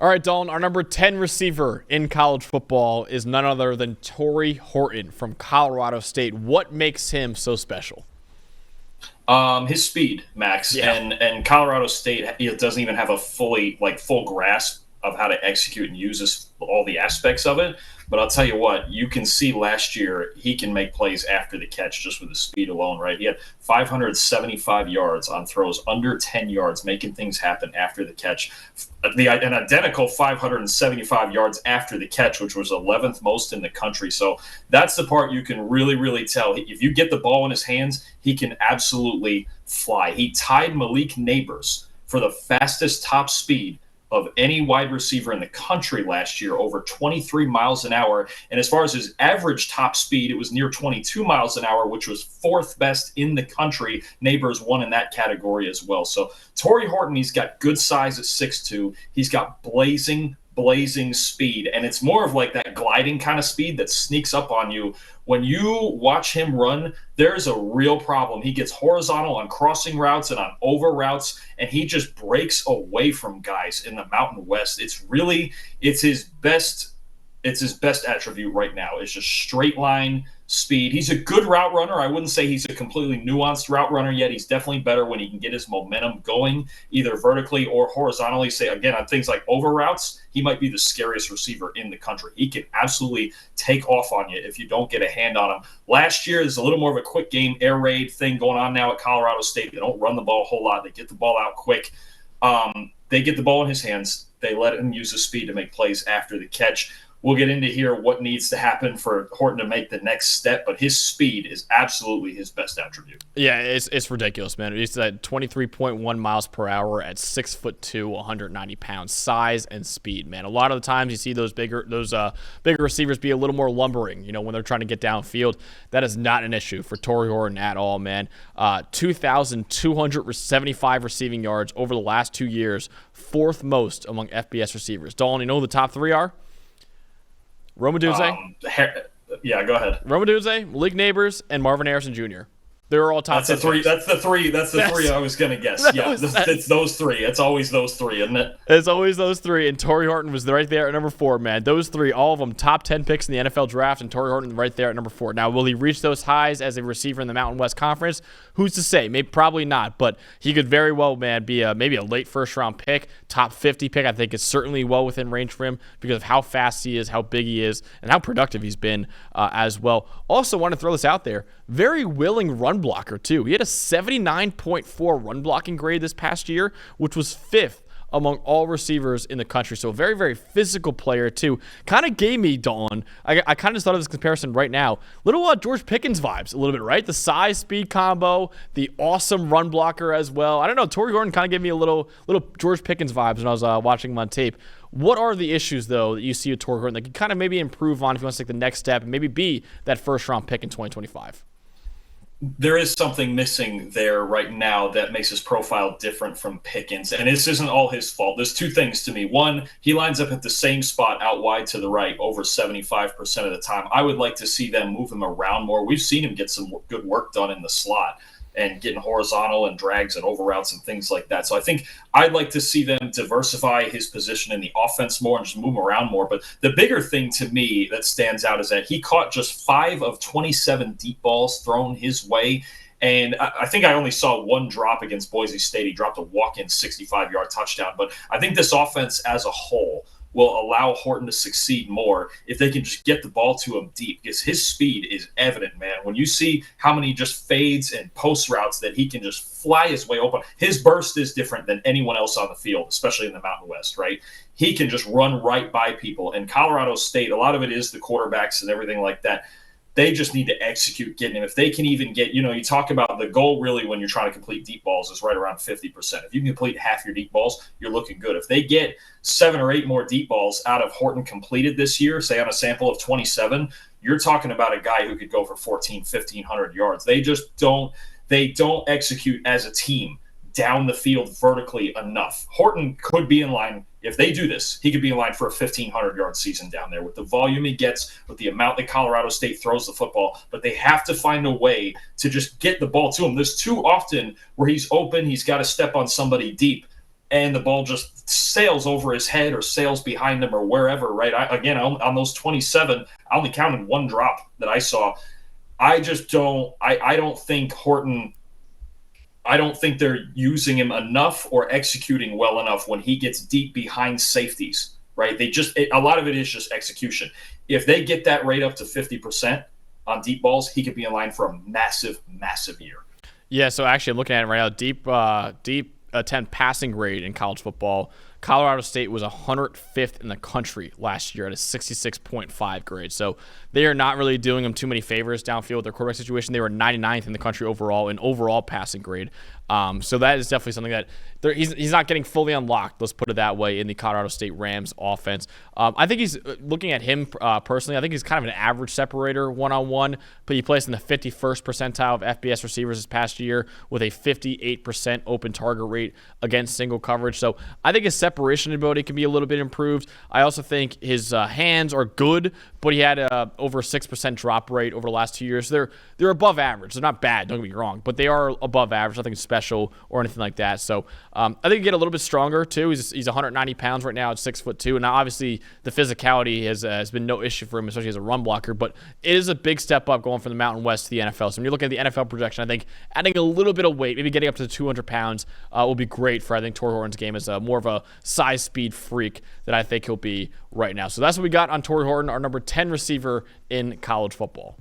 All right, Dalton, our number 10 receiver in college football is none other than Tory Horton from Colorado State. What makes him so special? His speed, Max, Yeah. and Colorado State doesn't even have a full grasp of how to execute and use all the aspects of it. But I'll tell you what, you can see last year he can make plays after the catch just with his speed alone, right? He had 575 yards on throws under 10 yards, making things happen after the catch. An identical 575 yards after the catch, which was 11th most in the country. So that's the part you can really, really tell. If you get the ball in his hands, he can absolutely fly. He tied Malik Neighbors for the fastest top speed of any wide receiver in the country last year, over 23 miles an hour. And as far as his average top speed, it was near 22 miles an hour, which was fourth best in the country. Neighbors won in that category as well. So Tory Horton, he's got good size at 6'2". He's got blazing speed, and it's more of like that gliding kind of speed that sneaks up on you. When you watch him run, there's a real problem. He gets horizontal on crossing routes and on over routes, and he just breaks away from guys in the Mountain West. It's his best attribute right now. It's just straight line speed. He's a good route runner. I wouldn't say he's a completely nuanced route runner yet. He's definitely better when he can get his momentum going either vertically or horizontally. Say again on things like over routes, he might be the scariest receiver in the country. He can absolutely take off on you if you don't get a hand on him. Last year is a little more of a quick game air raid thing going on now at Colorado State. They don't run the ball a whole lot. They get the ball out quick. They get the ball in his hands. They let him use his speed to make plays after the catch. We'll get into here what needs to happen for Horton to make the next step, but his speed is absolutely his best attribute. Yeah, it's ridiculous, man. He's at 23.1 miles per hour at 6'2", 190 pounds. Size and speed, man. A lot of the times you see those bigger receivers be a little more lumbering, when they're trying to get downfield. That is not an issue for Tory Horton at all, man. 2,275 receiving yards over the last 2 years, fourth most among FBS receivers. Dalton, you know who the top three are? Roma Dunze. Yeah, go ahead. Roma Dunze, Malik Neighbors, and Marvin Harrison Jr. They're all top. That's the three. That's the three I was gonna guess. Yeah, it's those three. It's always those three, isn't it? It's always those three. And Tory Horton was right there at number 4, man. Those three, all of them, top 10 picks in the NFL draft, and Tory Horton right there at number 4. Now, will he reach those highs as a receiver in the Mountain West Conference? Who's to say? Maybe probably not, but he could very well, man, be maybe a late first-round pick, top 50 pick. I think is certainly well within range for him because of how fast he is, how big he is, and how productive he's been as well. Also, want to throw this out there. Very willing run blocker, too. He had a 79.4 run blocking grade this past year, which was 5th among all receivers in the country. So a very, very physical player, too. Kind of gave me, Dawn, I kind of just thought of this comparison right now. Little George Pickens vibes a little bit, right? The size-speed combo, the awesome run blocker as well. I don't know. Tory Horton kind of gave me a little George Pickens vibes when I was watching him on tape. What are the issues, though, that you see with Tory Horton that can kind of maybe improve on if he wants to take the next step and maybe be that first-round pick in 2025? There is something missing there right now that makes his profile different from Pickens, and this isn't all his fault. There's two things to me. One, he lines up at the same spot out wide to the right over 75% of the time. I would like to see them move him around more. We've seen him get some good work done in the slot and getting horizontal and drags and over routes and things like that. So I think I'd like to see them diversify his position in the offense more and just move him around more. But the bigger thing to me that stands out is that he caught just 5 of 27 deep balls thrown his way. And I think I only saw one drop against Boise State. He dropped a walk-in 65-yard touchdown. But I think this offense as a whole will allow Horton to succeed more if they can just get the ball to him deep, because his speed is evident, man. When you see how many just fades and post routes that he can just fly his way open, his burst is different than anyone else on the field, especially in the Mountain West, right? He can just run right by people. And Colorado State, a lot of it is the quarterbacks and everything like that. They just need to execute getting him. If they can even get, you talk about the goal really when you're trying to complete deep balls is right around 50%. If you can complete half your deep balls, you're looking good. If they get 7 or 8 more deep balls out of Horton completed this year, say on a sample of 27, you're talking about a guy who could go for 1,500 yards. They just don't execute as a team down the field vertically enough. Horton could be in line. If they do this, he could be in line for a 1,500-yard season down there with the volume he gets, with the amount that Colorado State throws the football. But they have to find a way to just get the ball to him. There's too often where he's open, he's got to step on somebody deep, and the ball just sails over his head or sails behind him or wherever, right? On those 27, I only counted one drop that I saw. I just don't – I don't think Horton – I don't think they're using him enough or executing well enough when he gets deep behind safeties, right? A lot of it is just execution. If they get that rate up to 50% on deep balls, he could be in line for a massive, massive year. Yeah, so actually I'm looking at it right now. Deep attempt passing grade in college football. Colorado State was 105th in the country last year at a 66.5 grade. So they are not really doing them too many favors downfield with their quarterback situation. They were 99th in the country overall in overall passing grade. So that is definitely something that he's not getting fully unlocked, let's put it that way, in the Colorado State Rams offense. I think he's looking at him personally. I think he's kind of an average separator one-on-one, but he placed in the 51st percentile of FBS receivers this past year with a 58% open target rate against single coverage. So I think his separation ability can be a little bit improved. I also think his hands are good, but he had over a 6% drop rate over the last 2 years. They're above average. They're not bad, don't get me wrong, but they are above average. Nothing special or anything like that. So I think he get a little bit stronger too. He's 190 pounds right now at 6'2", and now obviously the physicality has been no issue for him, especially as a run blocker. But it is a big step up going from the Mountain West to the NFL. So when you look at the NFL projection, I think adding a little bit of weight, maybe getting up to 200 pounds, will be great for, I think, Tory Horton's game as more of a size speed freak that I think he'll be right now. So that's what we got on Tory Horton, our number 10 receiver in college football.